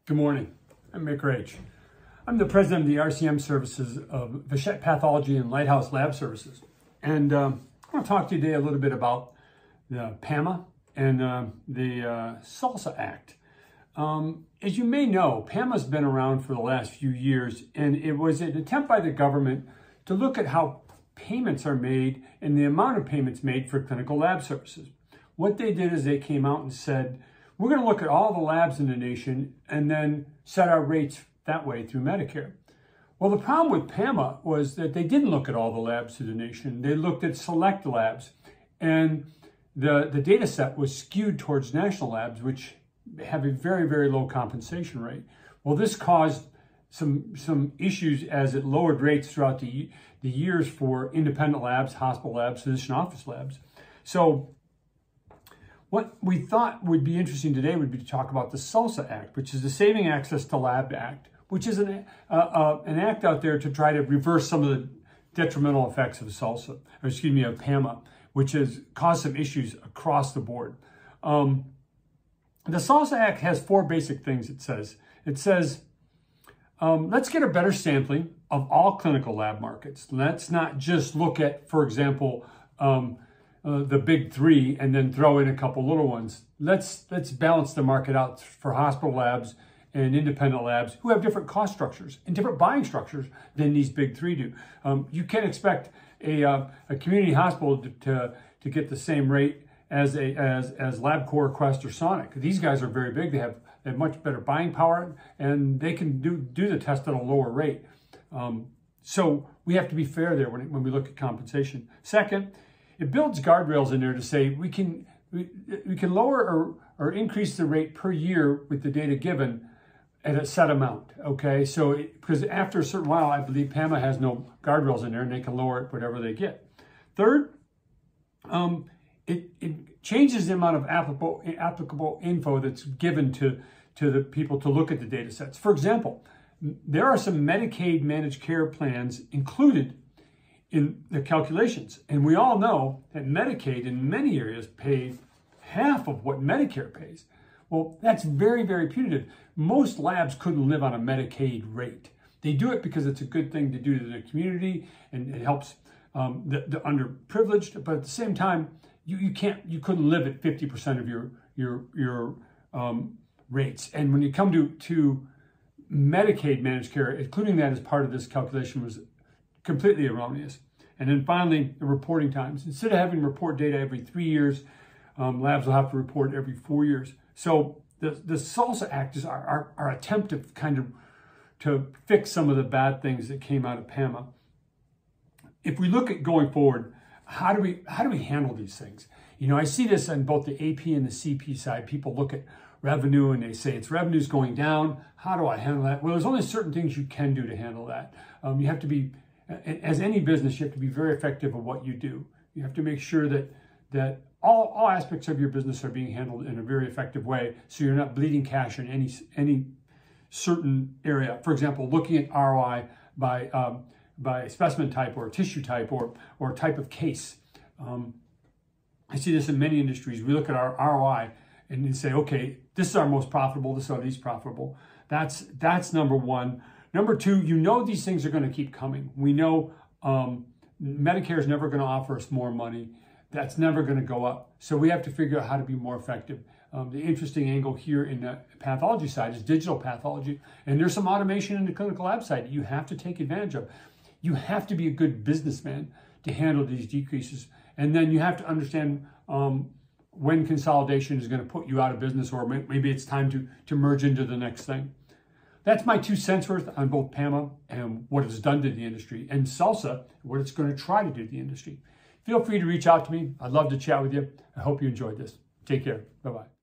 Good morning. I'm Mick Rage. I'm the president of the RCM services of Vachette Pathology and Lighthouse Lab Services. And I want to talk to you today a little bit about the PAMA and the SALSA Act. As you may know, PAMA's been around for the last few years, and it was an attempt by the government to look at how payments are made and the amount of payments made for clinical lab services. What they did is they came out and said, we're going to look at all the labs in the nation and then set our rates that way through Medicare. Well, the problem with PAMA was that they didn't look at all the labs in the nation. They looked at select labs, and the data set was skewed towards national labs, which have a very, very low compensation rate. Well, this caused some issues as it lowered rates throughout the years for independent labs, hospital labs, physician office labs. So what we thought would be interesting today would be to talk about the SALSA Act, which is the Saving Access to Lab Act, which is an act out there to try to reverse some of the detrimental effects of of PAMA, which has caused some issues across the board. The SALSA Act has four basic things it says. It says, let's get a better sampling of all clinical lab markets. Let's not just look at, for example, the big three and then throw in a couple little ones. Let's balance the market out for hospital labs and independent labs who have different cost structures and different buying structures than these big three do. You can't expect a community hospital to get the same rate as LabCorp, Quest, or Sonic. These guys are very big. They have much better buying power, and they can do the test at a lower rate. So we have to be fair there when we look at compensation. Second, it builds guardrails in there to say we can lower or increase the rate per year with the data given at a set amount, okay? So because after a certain while, I believe PAMA has no guardrails in there and they can lower it whatever they get. Third, it changes the amount of applicable info that's given to the people to look at the data sets. For example, there are some Medicaid managed care plans included in the calculations. And we all know that Medicaid in many areas pays half of what Medicare pays. Well, that's very, very punitive. Most labs couldn't live on a Medicaid rate. They do it because it's a good thing to do to the community and it helps the underprivileged. But at the same time, you couldn't live at 50% of your rates. And when you come to Medicaid managed care, including that as part of this calculation was completely erroneous. And then finally, the reporting times. Instead of having to report data every 3 years, labs will have to report every 4 years. So the SALSA Act is our attempt to fix some of the bad things that came out of PAMA. If we look at going forward, how do we handle these things? You know, I see this on both the AP and the CP side. People look at revenue and they say its revenue's going down. How do I handle that? Well, there's only certain things you can do to handle that. You have to be, as any business, you have to be very effective at what you do. You have to make sure that all aspects of your business are being handled in a very effective way, so you're not bleeding cash in any certain area. For example, looking at ROI by specimen type or tissue type or type of case. I see this in many industries. We look at our ROI and you say, okay, this is our most profitable, this is our least profitable. That's number one. Number two, you know these things are going to keep coming. We know Medicare is never going to offer us more money. That's never going to go up. So we have to figure out how to be more effective. The interesting angle here in the pathology side is digital pathology. And there's some automation in the clinical lab side you have to take advantage of. You have to be a good businessman to handle these decreases. And then you have to understand when consolidation is going to put you out of business, or maybe it's time to merge into the next thing. That's my 2 cents worth on both PAMA and what it's done to the industry, and SALSA, what it's going to try to do to the industry. Feel free to reach out to me. I'd love to chat with you. I hope you enjoyed this. Take care. Bye-bye.